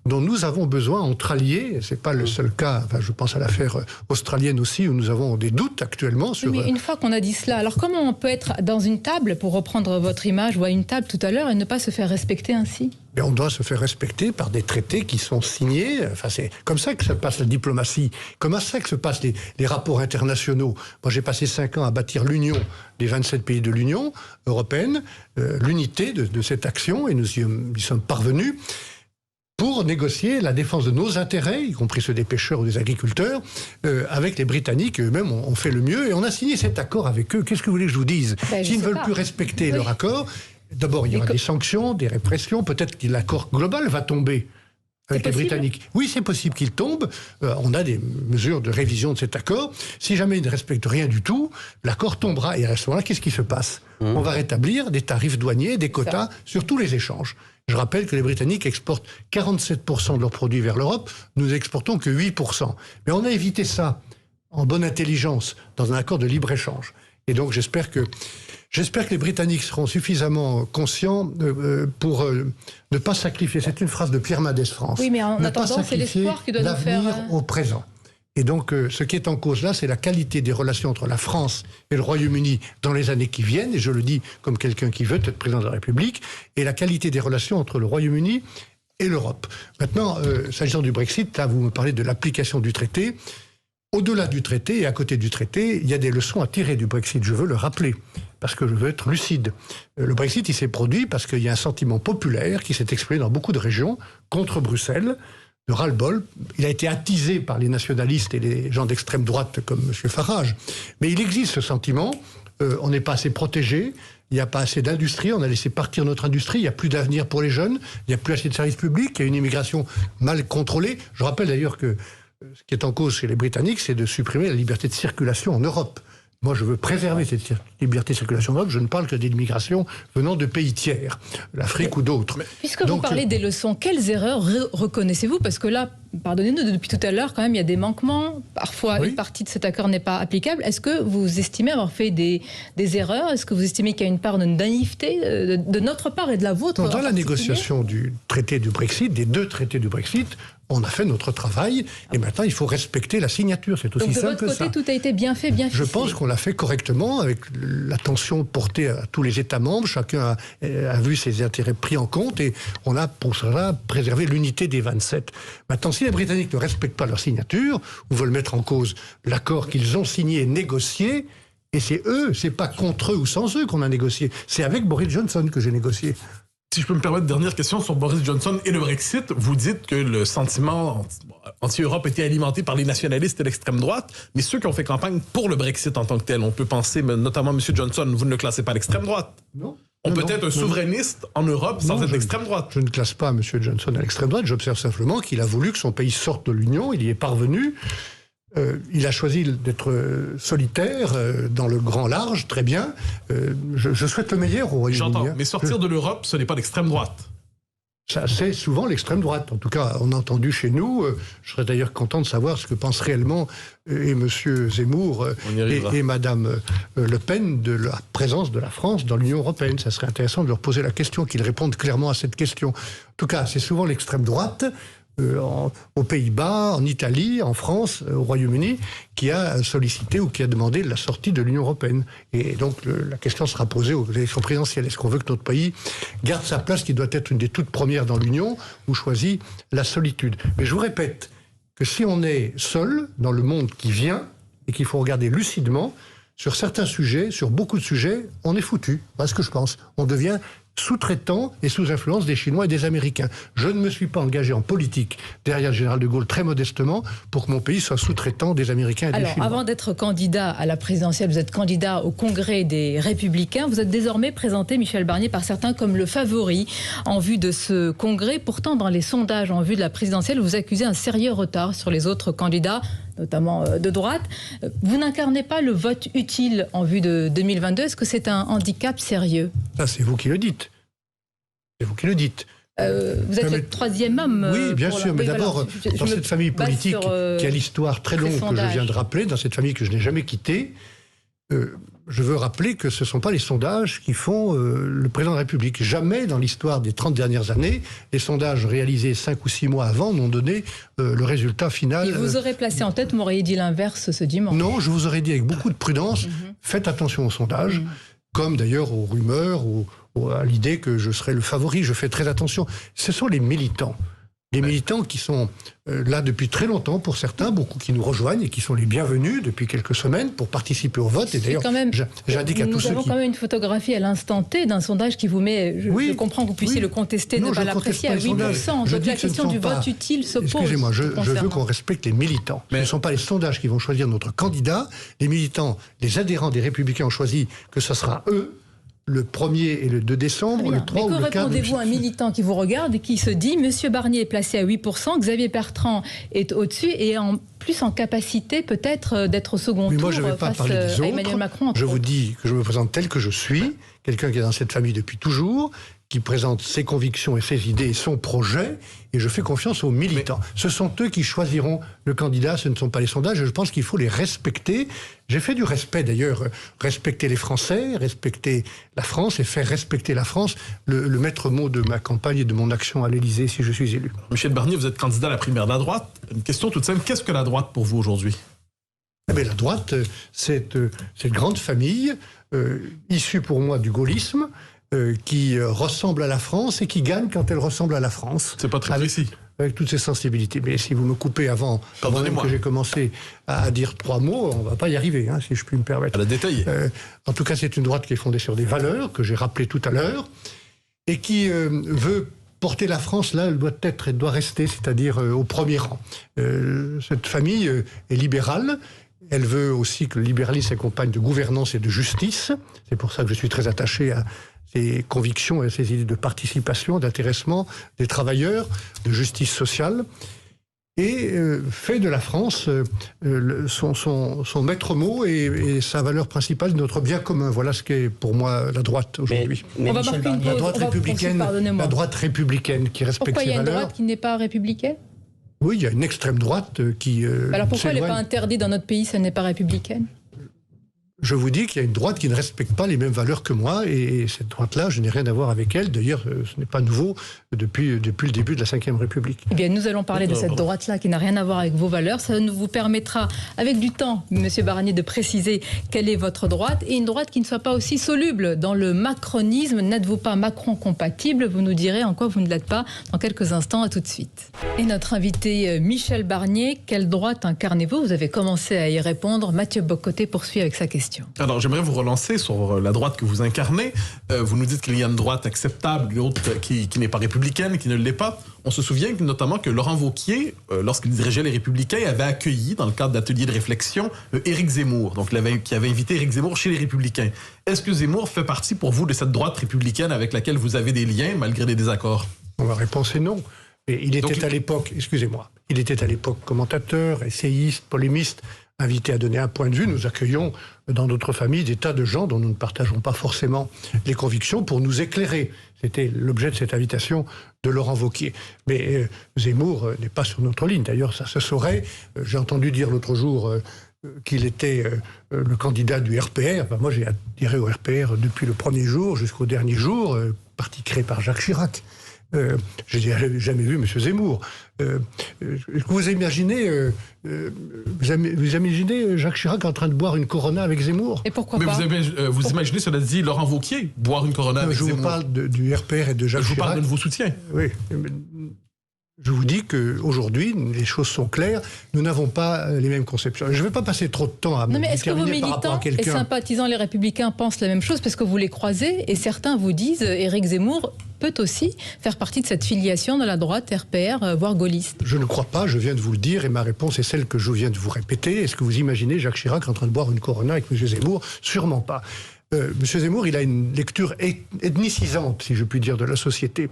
dont nous avons besoin entre alliés. Ce n'est pas le seul cas. Enfin, je pense à l'affaire australienne aussi, où nous avons des doutes actuellement sur... Mais une fois qu'on a dit cela, alors comment on peut être dans une table, pour reprendre votre image, ou à une table tout à l'heure, et ne pas se faire respecter ainsi? Mais on doit se faire respecter par des traités qui sont signés. Enfin, c'est comme ça que se passe la diplomatie. Comme ça que se passent les rapports internationaux. Moi, j'ai passé 5 ans à bâtir l'union des 27 pays de l'Union européenne, l'unité de cette action, et nous y sommes parvenus pour négocier la défense de nos intérêts, y compris ceux des pêcheurs ou des agriculteurs, avec les Britanniques. Eux-mêmes ont fait le mieux, et on a signé cet accord avec eux. Qu'est-ce que vous voulez que je vous dise? S'ils ne veulent plus respecter leur accord, d'abord, il y aura des sanctions, des répressions. Peut-être que l'accord global va tomber avec les Britanniques. Oui, c'est possible qu'il tombe. On a des mesures de révision de cet accord. Si jamais ils ne respectent rien du tout, l'accord tombera. Et à ce moment-là, qu'est-ce qui se passe? On va rétablir des tarifs douaniers, des quotas sur tous les échanges. Je rappelle que les Britanniques exportent 47% de leurs produits vers l'Europe. Nous n'exportons que 8%. Mais on a évité ça en bonne intelligence dans un accord de libre-échange. Et donc j'espère que les Britanniques seront suffisamment conscients pour ne pas sacrifier. C'est une phrase de Pierre Mendès France. Oui, mais en attendant, c'est l'espoir qui doit nous faire... l'avenir au présent. Et donc, ce qui est en cause là, c'est la qualité des relations entre la France et le Royaume-Uni dans les années qui viennent, et je le dis comme quelqu'un qui veut être président de la République, et la qualité des relations entre le Royaume-Uni et l'Europe. Maintenant, s'agissant du Brexit, là, vous me parlez de l'application du traité. Au-delà du traité et à côté du traité, il y a des leçons à tirer du Brexit, je veux le rappeler, parce que je veux être lucide. Le Brexit, il s'est produit parce qu'il y a un sentiment populaire qui s'est exprimé dans beaucoup de régions contre Bruxelles, de ras-le-bol. Il a été attisé par les nationalistes et les gens d'extrême droite comme M. Farage. Mais il existe ce sentiment, on n'est pas assez protégé, il n'y a pas assez d'industrie, on a laissé partir notre industrie, il n'y a plus d'avenir pour les jeunes, il n'y a plus assez de services publics, il y a une immigration mal contrôlée. Je rappelle d'ailleurs que ce qui est en cause chez les Britanniques, c'est de supprimer la liberté de circulation en Europe. Moi, je veux préserver cette liberté de circulation en Europe. Je ne parle que d'immigration venant de pays tiers, l'Afrique ou d'autres. Puisque vous parlez des leçons, quelles erreurs reconnaissez-vous? Parce que là, pardonnez-nous, depuis tout à l'heure, quand même, il y a des manquements. Parfois, une partie de cet accord n'est pas applicable. Est-ce que vous estimez avoir fait des erreurs? Est-ce que vous estimez qu'il y a une part de naïveté de notre part et de la vôtre? Dans la négociation du traité du Brexit, des 2 traités du Brexit, on a fait notre travail et maintenant il faut respecter la signature. C'est aussi simple que ça. Donc de votre côté, tout a été bien fait, bien ficelé. Je pense qu'on l'a fait correctement avec l'attention portée à tous les États membres. Chacun a vu ses intérêts pris en compte et on a pour cela préservé l'unité des 27. Maintenant, si les Britanniques ne respectent pas leur signature ou veulent mettre en cause l'accord qu'ils ont signé et négocié, et c'est eux, c'est pas contre eux ou sans eux qu'on a négocié. C'est avec Boris Johnson que j'ai négocié. Si je peux me permettre, dernière question sur Boris Johnson et le Brexit. Vous dites que le sentiment anti-Europe était alimenté par les nationalistes et l'extrême droite, mais ceux qui ont fait campagne pour le Brexit en tant que tel, on peut penser, notamment M. Johnson, vous ne le classez pas à l'extrême droite. Non. On peut être un souverainiste en Europe sans être d'extrême droite. Je ne classe pas M. Johnson à l'extrême droite, j'observe simplement qu'il a voulu que son pays sorte de l'Union, il y est parvenu. Il a choisi d'être solitaire dans le grand large, très bien. Je souhaite le meilleur au Royaume-Uni. J'entends, mais sortir de l'Europe, ce n'est pas l'extrême droite. Ça, c'est souvent l'extrême droite. En tout cas, on a entendu chez nous. Je serais d'ailleurs content de savoir ce que pensent réellement et M. Zemmour et Mme Le Pen de la présence de la France dans l'Union européenne. Ça serait intéressant de leur poser la question, qu'ils répondent clairement à cette question. En tout cas, c'est souvent l'extrême droite. Aux Pays-Bas, en Italie, en France, au Royaume-Uni, qui a sollicité ou qui a demandé la sortie de l'Union européenne. Et donc la question sera posée aux élections présidentielles. Est-ce qu'on veut que notre pays garde sa place, qui doit être une des toutes premières dans l'Union, ou choisit la solitude? Mais je vous répète que si on est seul dans le monde qui vient, et qu'il faut regarder lucidement, sur certains sujets, sur beaucoup de sujets, on est foutu. Voilà ce que je pense. On devient sous-traitant et sous influence des Chinois et des Américains. Je ne me suis pas engagé en politique derrière le général de Gaulle très modestement pour que mon pays soit sous-traitant des Américains et des Chinois. Avant d'être candidat à la présidentielle, vous êtes candidat au Congrès des Républicains. Vous êtes désormais présenté, Michel Barnier, par certains comme le favori en vue de ce congrès. Pourtant, dans les sondages en vue de la présidentielle, vous accusez un sérieux retard sur les autres candidats, notamment de droite. Vous n'incarnez pas le vote utile en vue de 2022. Est-ce que c'est un handicap sérieux? Ça, c'est vous qui le dites. C'est vous qui le dites. Vous êtes le troisième homme. Oui, bien sûr, mais d'abord, dans cette famille politique qui a l'histoire très longue que je viens de rappeler, dans cette famille que je n'ai jamais quittée, je veux rappeler que ce ne sont pas les sondages qui font le président de la République. Jamais dans l'histoire des 30 dernières années, les sondages réalisés 5 ou 6 mois avant n'ont donné le résultat final. Et vous aurez placé en tête, vous m'auriez dit l'inverse ce dimanche. Non, je vous aurais dit avec beaucoup de prudence, faites attention aux sondages, comme d'ailleurs aux rumeurs ou à l'idée que je serais le favori. Je fais très attention. Ce sont les militants. Les militants qui sont là depuis très longtemps pour certains, beaucoup qui nous rejoignent et qui sont les bienvenus depuis quelques semaines pour participer au vote. Et d'ailleurs, j'indique à tous ceux qui... Nous avons quand même une photographie à l'instant T d'un sondage qui vous met... Je comprends que vous puissiez le contester, ne pas l'apprécier à 8%. Donc la question du vote utile se pose. Excusez-moi, je veux qu'on respecte les militants. Mais ce ne sont pas les sondages qui vont choisir notre candidat. Les militants, les adhérents des Républicains ont choisi que ce sera eux, le 1er et le 2 décembre, le 3 ou le 4... Mais que répondez-vous à un militant qui vous regarde et qui se dit « Monsieur Barnier est placé à 8%, Xavier Bertrand est au-dessus et en plus en capacité peut-être d'être au second tour face à Emmanuel Macron ». Je vous dis que je me présente tel que je suis, quelqu'un qui est dans cette famille depuis toujours, qui présente ses convictions et ses idées et son projet, et je fais confiance aux militants. Ce sont eux qui choisiront le candidat, ce ne sont pas les sondages, et je pense qu'il faut les respecter. J'ai fait du respect d'ailleurs, respecter les Français, respecter la France et faire respecter la France, le maître mot de ma campagne et de mon action à l'Élysée si je suis élu. Michel Barnier, vous êtes candidat à la primaire de la droite. Une question toute simple, qu'est-ce que la droite pour vous aujourd'hui? La droite, c'est cette grande famille, issue pour moi du gaullisme, qui ressemble à la France et qui gagne quand elle ressemble à la France. C'est pas très précis. Avec toutes ces sensibilités. Mais si vous me coupez avant même que j'ai commencé à dire 3 mots, on ne va pas y arriver, hein, si je puis me permettre. À la détailler. En tout cas, c'est une droite qui est fondée sur des valeurs, que j'ai rappelées tout à l'heure, et qui veut porter la France là, elle doit rester, c'est-à-dire au premier rang. Cette famille est libérale, Elle veut aussi que le libéralisme s'accompagne de gouvernance et de justice. C'est pour ça que je suis très attaché à ces convictions et à ces idées de participation, d'intéressement des travailleurs, de justice sociale. Et fait de la France son maître mot et sa valeur principale, notre bien commun. Voilà ce qu'est pour moi la droite aujourd'hui. On va marquer une pause. La droite républicaine qui respecte Pourquoi ses valeurs. Pourquoi il y a une droite qui n'est pas républicaine? Oui, il y a une extrême droite qui alors pourquoi elle n'est s'éloigne. pas interdite dans notre pays si elle n'est pas républicaine? Je vous dis qu'il y a une droite qui ne respecte pas les mêmes valeurs que moi, et cette droite-là, je n'ai rien à voir avec elle. D'ailleurs, ce n'est pas nouveau depuis le début de la Ve République. Eh bien, nous allons parler de cette droite-là qui n'a rien à voir avec vos valeurs. Ça nous vous permettra, avec du temps, Monsieur Barnier, de préciser quelle est votre droite, et une droite qui ne soit pas aussi soluble dans le macronisme. N'êtes-vous pas Macron compatible? Vous nous direz en quoi vous ne l'êtes pas dans quelques instants. À tout de suite. Et notre invité Michel Barnier, quelle droite incarnez-vous? Vous avez commencé à y répondre. Mathieu Bock-Côté poursuit avec sa question. Alors, j'aimerais vous relancer sur la droite que vous incarnez. Vous nous dites qu'il y a une droite acceptable, une autre qui n'est pas républicaine, qui ne l'est pas. On se souvient notamment que Laurent Wauquiez, lorsqu'il dirigeait les Républicains, avait accueilli, dans le cadre d'ateliers de réflexion, Éric Zemmour, donc qui avait invité Éric Zemmour chez les Républicains. Est-ce que Zemmour fait partie pour vous de cette droite républicaine avec laquelle vous avez des liens, malgré des désaccords? Ma réponse est non. Et il était à l'époque, excusez-moi, il était à l'époque commentateur, essayiste, polémiste, invité à donner un point de vue. Nous accueillons dans notre famille des tas de gens dont nous ne partageons pas forcément les convictions pour nous éclairer. C'était l'objet de cette invitation de Laurent Wauquiez. Mais Zemmour n'est pas sur notre ligne. D'ailleurs, ça se saurait. J'ai entendu dire l'autre jour qu'il était le candidat du RPR. Enfin, moi, j'ai adhéré au RPR depuis le premier jour jusqu'au dernier jour, parti créé par Jacques Chirac. Je n'ai jamais vu M. Zemmour. Vous imaginez Jacques Chirac en train de boire une Corona avec Zemmour? Et pourquoi Mais pas? vous imaginez, cela dit, Laurent Wauquiez boire une Corona avec Zemmour? Je vous parle du RPR et de Jacques Chirac. Je vous parle de vos soutiens. Oui. Je vous dis qu'aujourd'hui, les choses sont claires. Nous n'avons pas les mêmes conceptions. Je ne vais pas passer trop de temps à me mais est-ce que vos militants et sympathisants les Républicains pensent la même chose? Parce que vous les croisez et certains vous disent Éric Zemmour peut aussi faire partie de cette filiation de la droite RPR, voire gaulliste. Je ne crois pas, je viens de vous le dire et ma réponse est celle que je viens de vous répéter. Est-ce que vous imaginez Jacques Chirac en train de boire une Corona avec M. Zemmour? Sûrement pas. M. Zemmour, il a une lecture ethnicisante, si je puis dire, de la société.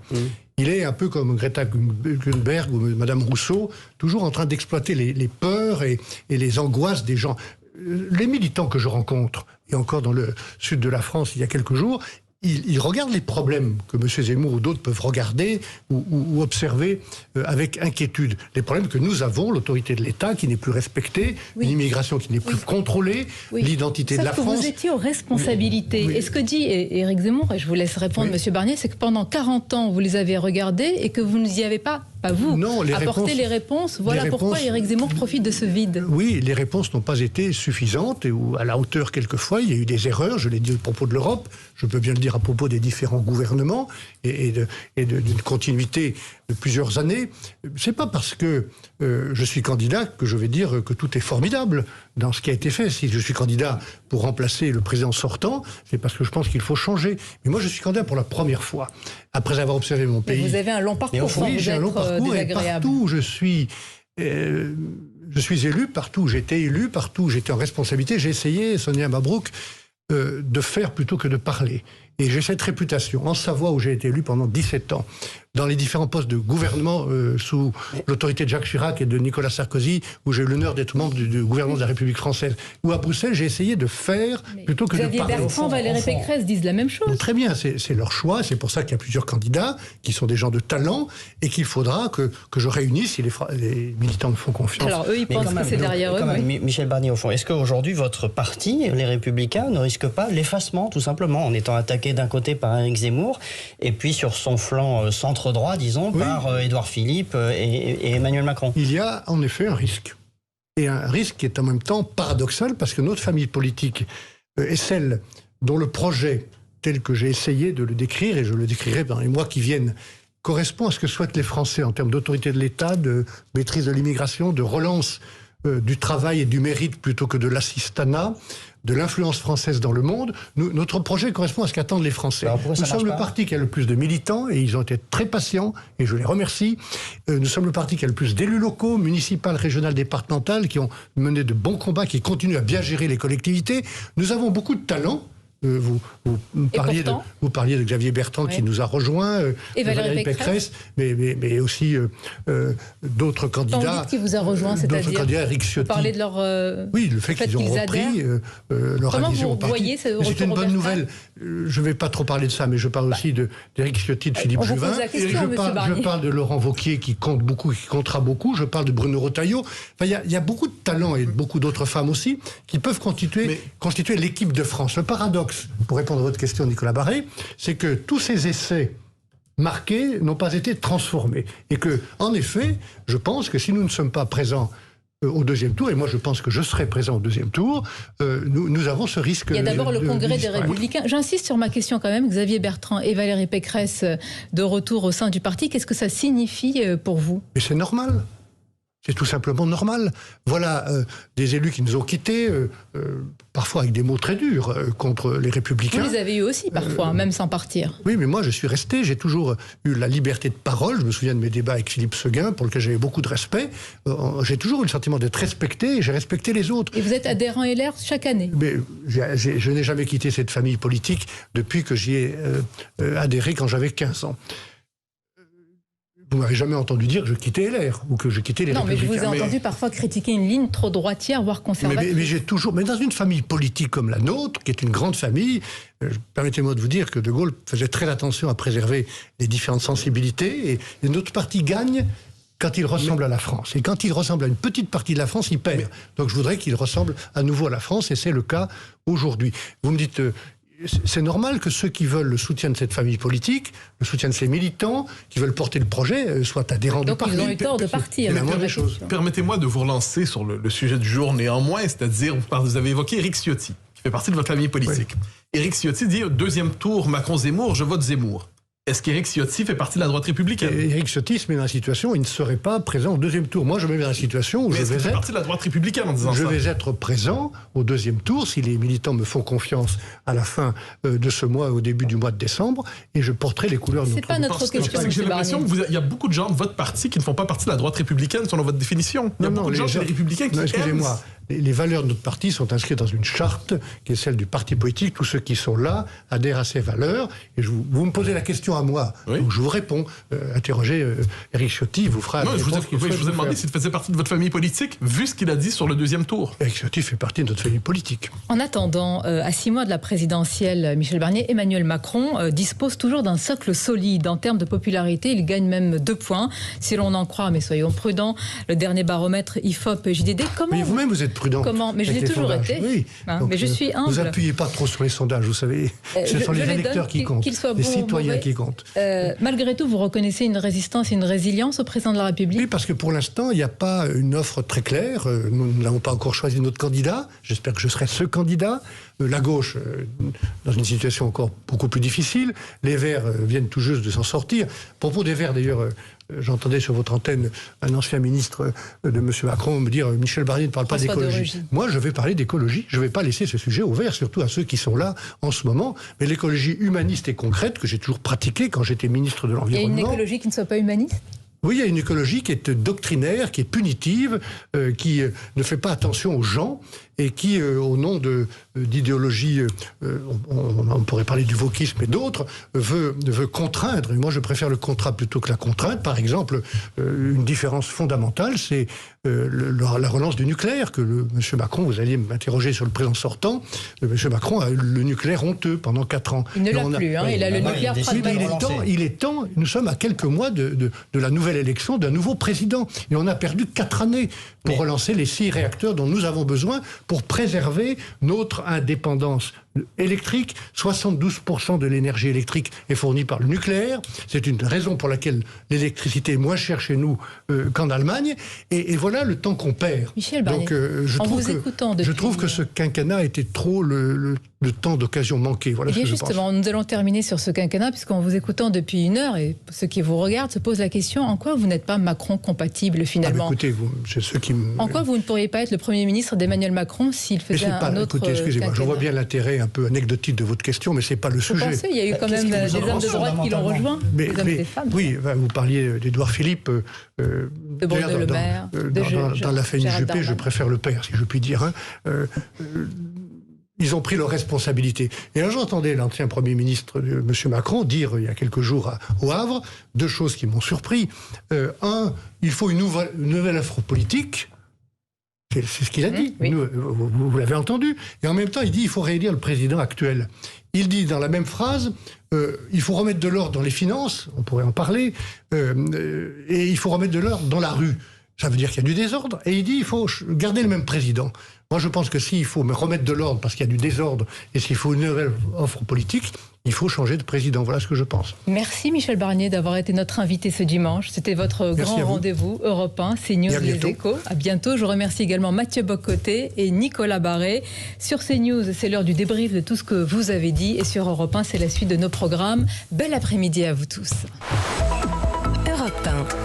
Il est un peu comme Greta Thunberg ou Madame Rousseau, toujours en train d'exploiter les peurs et les angoisses des gens. Les militants que je rencontre, et encore dans le sud de la France il y a quelques jours, ils regardent les problèmes que M. Zemmour ou d'autres peuvent regarder ou observer avec inquiétude. Les problèmes que nous avons, l'autorité de l'État qui n'est plus respectée, l'immigration qui n'est plus contrôlée, l'identité de la France. Vous étiez aux responsabilités. Et ce que dit Éric Zemmour, et je vous laisse répondre, M. Barnier, c'est que pendant 40 ans, vous les avez regardés et que vous n'y avez pas vous, apporter les réponses. Voilà pourquoi Éric Zemmour profite de ce vide. Oui, les réponses n'ont pas été suffisantes ou à la hauteur quelquefois. Il y a eu des erreurs, je l'ai dit à propos de l'Europe, je peux bien le dire à propos des différents gouvernements et d'une continuité de plusieurs années. C'est pas parce que je suis candidat que je vais dire que tout est formidable dans ce qui a été fait. Si je suis candidat pour remplacer le président sortant, c'est parce que je pense qu'il faut changer. Mais moi, je suis candidat pour la première fois, après avoir observé mon pays. Mais vous avez un long parcours. Oui, j'ai un long parcours et partout où je suis élu, partout où j'ai été élu, partout où j'étais en responsabilité, j'ai essayé, Sonia Mabrouk, de faire plutôt que de parler. Et j'ai cette réputation, en Savoie où j'ai été élu pendant 17 ans, dans les différents postes de gouvernement sous l'autorité de Jacques Chirac et de Nicolas Sarkozy, où j'ai eu l'honneur d'être membre du gouvernement de la République française, ou à Bruxelles, j'ai essayé de faire plutôt que de parler. Xavier Bertrand, Valérie Pécresse disent la même chose. Donc, très bien, c'est leur choix, c'est pour ça qu'il y a plusieurs candidats qui sont des gens de talent et qu'il faudra que je réunisse si les militants me font confiance. Alors eux, ils pensent que c'est derrière eux. Michel Barnier, au fond, est-ce qu'aujourd'hui votre parti, les Républicains, ne risque pas l'effacement, tout simplement, en étant attaqué d'un côté par Éric Zemmour et puis sur son flanc centre-droit, disons, par Édouard Philippe et Emmanuel Macron? Il y a en effet un risque. Et un risque qui est en même temps paradoxal parce que notre famille politique est celle dont le projet, tel que j'ai essayé de le décrire, et je le décrirai dans les mois qui viennent, correspond à ce que souhaitent les Français en termes d'autorité de l'État, de maîtrise de l'immigration, de relance du travail et du mérite plutôt que de l'assistanat, de l'influence française dans le monde. Notre projet correspond à ce qu'attendent les Français. Nous sommes le parti qui a le plus de militants, et ils ont été très patients, et je les remercie. Nous sommes le parti qui a le plus d'élus locaux, municipaux, régionaux, départementaux, qui ont mené de bons combats, qui continuent à bien gérer les collectivités. Nous avons beaucoup de talent. Vous parliez de Xavier Bertrand, qui nous a rejoints, et Valérie Pécresse, mais aussi d'autres candidats. Quand vous dites qui vous a rejoint, c'est-à-dire Eric Ciotti. Vous parlez de leur oui, le fait qu'ils ont repris leur adhésion au parti. C'est une bonne nouvelle. Je ne vais pas trop parler de ça, mais je parle aussi d'Éric Ciotti, de Philippe Juvin. Je parle de Laurent Wauquiez, qui compte beaucoup, qui comptera beaucoup. Je parle de Bruno Retailleau. Enfin, il y a beaucoup de talents, et beaucoup d'autres femmes aussi, qui peuvent constituer l'équipe de France. Le paradoxe, pour répondre à votre question, Nicolas Barré, c'est que tous ces essais marqués n'ont pas été transformés. Et que, en effet, je pense que si nous ne sommes pas présents au deuxième tour, et moi je pense que je serai présent au deuxième tour, nous avons ce risque. Il y a d'abord le Congrès des Républicains. J'insiste sur ma question quand même. Xavier Bertrand et Valérie Pécresse de retour au sein du parti, qu'est-ce que ça signifie pour vous? Et c'est normal. C'est tout simplement normal. Voilà des élus qui nous ont quittés, parfois avec des mots très durs, contre les Républicains. Vous les avez eu aussi parfois, même sans partir. Oui, mais moi je suis resté, j'ai toujours eu la liberté de parole. Je me souviens de mes débats avec Philippe Seguin, pour lequel j'avais beaucoup de respect. J'ai toujours eu le sentiment d'être respecté, et j'ai respecté les autres. Et vous êtes adhérent LR chaque année? Mais je n'ai jamais quitté cette famille politique depuis que j'y ai adhéré quand j'avais 15 ans. Vous m'avez jamais entendu dire que je quittais LR ou que je quittais les Républicains. Non, mais je vous ai entendu parfois critiquer une ligne trop droitière, voire conservatrice. Mais j'ai toujours... Mais dans une famille politique comme la nôtre, qui est une grande famille, permettez-moi de vous dire que De Gaulle faisait très attention à préserver les différentes sensibilités, et notre parti gagne quand il ressemble à la France. Et quand il ressemble à une petite partie de la France, il perd. Donc je voudrais qu'il ressemble à nouveau à la France, et c'est le cas aujourd'hui. Vous me dites... c'est normal que ceux qui veulent le soutien de cette famille politique, le soutien de ces militants, qui veulent porter le projet, soient adhérents du parti. Donc ils ont eu tort de partir. Permettez-moi de vous relancer sur le sujet du jour néanmoins, c'est-à-dire, vous avez évoqué Éric Ciotti, qui fait partie de votre famille politique. Oui. Éric Ciotti dit, deuxième tour, Macron-Zemmour, je vote Zemmour. Est-ce qu'Éric Ciotti fait partie de la droite républicaine? Éric Ciotti se met dans la situation où il ne serait pas présent au deuxième tour. Moi, je me mets dans la situation où je vais être... partie de la droite républicaine en disant ça? Je vais être présent au deuxième tour, si les militants me font confiance à la fin de ce mois, au début du mois de décembre, et je porterai les couleurs de notre parti. C'est pas notre question. J'ai l'impression qu'il y a beaucoup de gens de votre parti qui ne font pas partie de la droite républicaine, selon votre définition. Il y a beaucoup de gens chez les républicains qui excusez-moi. Les valeurs de notre parti sont inscrites dans une charte qui est celle du parti politique. Tous ceux qui sont là adhèrent à ces valeurs. Et vous me posez la question à moi, donc je vous réponds. Interrogez Éric Ciotti, il vous fera... Non, je vous ai demandé s'il faisait partie de votre famille politique, vu ce qu'il a dit sur le deuxième tour. Éric Ciotti fait partie de notre famille politique. En attendant, à 6 mois de la présidentielle, Michel Barnier, Emmanuel Macron dispose toujours d'un socle solide en termes de popularité. Il gagne même 2 points, si l'on en croit, mais soyons prudents. Le dernier baromètre IFOP-JDD, comment... Mais vous-même, vous êtes prudent. Comment? Mais je l'ai toujours été. Oui. Donc, mais je suis humble. Vous appuyez pas trop sur les sondages, vous savez. Ce sont les électeurs qui comptent, les citoyens qui comptent. Malgré tout, vous reconnaissez une résistance et une résilience au président de la République? Oui, parce que pour l'instant, il n'y a pas une offre très claire. Nous n'avons pas encore choisi notre candidat. J'espère que je serai ce candidat. La gauche, dans une situation encore beaucoup plus difficile. Les Verts viennent tout juste de s'en sortir. À propos des Verts, d'ailleurs... J'entendais sur votre antenne un ancien ministre de M. Macron me dire « Michel Barnier ne parle pas d'écologie ». Moi, je vais parler d'écologie. Je ne vais pas laisser ce sujet ouvert, surtout à ceux qui sont là en ce moment. Mais l'écologie humaniste et concrète, que j'ai toujours pratiquée quand j'étais ministre de l'Environnement... Il y a une écologie qui ne soit pas humaniste ? Oui, il y a une écologie qui est doctrinaire, qui est punitive, qui ne fait pas attention aux gens et qui, au nom d'idéologie, on pourrait parler du wokisme et d'autres, veut contraindre. Et moi, je préfère le contrat plutôt que la contrainte. Par exemple, une différence fondamentale, c'est la relance du nucléaire, que M. Macron, vous alliez m'interroger sur le président sortant, M. Macron a eu le nucléaire honteux pendant 4 ans. Il ne l'a plus, hein, il a le nucléaire il est temps, nous sommes à quelques mois de la nouvelle élection d'un nouveau président. Et on a perdu 4 années pour relancer les 6 réacteurs dont nous avons besoin pour préserver notre indépendance électrique. 72% de l'énergie électrique est fournie par le nucléaire. C'est une raison pour laquelle l'électricité est moins chère chez nous qu'en Allemagne. Et voilà le temps qu'on perd. Michel Barnier, donc je trouve que ce quinquennat était trop le temps d'occasion manqué. Voilà ce que je pense. Justement, nous allons terminer sur ce quinquennat, puisqu'en vous écoutant depuis une heure, et ceux qui vous regardent se posent la question, en quoi vous n'êtes pas Macron compatible finalement? Écoutez, c'est ceux qui En quoi vous ne pourriez pas être le Premier ministre d'Emmanuel Macron s'il faisait un autre Écoutez, excusez-moi, je vois bien l'intérêt un peu anecdotique de votre question, mais c'est pas le sujet. Pensez, il y a eu quand même des hommes de droite qui l'ont rejoint, des hommes et des femmes. Oui, vous parliez d'Édouard Philippe. De Bruno Le Maire. Dans la FNJP, je préfère le père, si je puis dire. Ils ont pris leurs responsabilités. Et là, j'entendais l'ancien Premier ministre, M. Macron, dire il y a quelques jours au Havre, deux choses qui m'ont surpris. Un, il faut une nouvelle offre politique. C'est ce qu'il a dit. Oui. Vous l'avez entendu. Et en même temps, il dit il faut réélire le président actuel. Il dit dans la même phrase il faut remettre de l'ordre dans les finances, on pourrait en parler, et il faut remettre de l'ordre dans la rue. Ça veut dire qu'il y a du désordre. Et il dit il faut garder le même président. Moi, je pense que s'il faut remettre de l'ordre parce qu'il y a du désordre et s'il faut une nouvelle offre politique, il faut changer de président. Voilà ce que je pense. Merci Michel Barnier d'avoir été notre invité ce dimanche. C'était votre grand rendez-vous Europe 1, CNews, Les Échos. À bientôt. Je remercie également Mathieu Bocoté et Nicolas Barré. Sur CNews, c'est l'heure du débrief de tout ce que vous avez dit. Et sur Europe 1, c'est la suite de nos programmes. Bel après-midi à vous tous. Europe 1.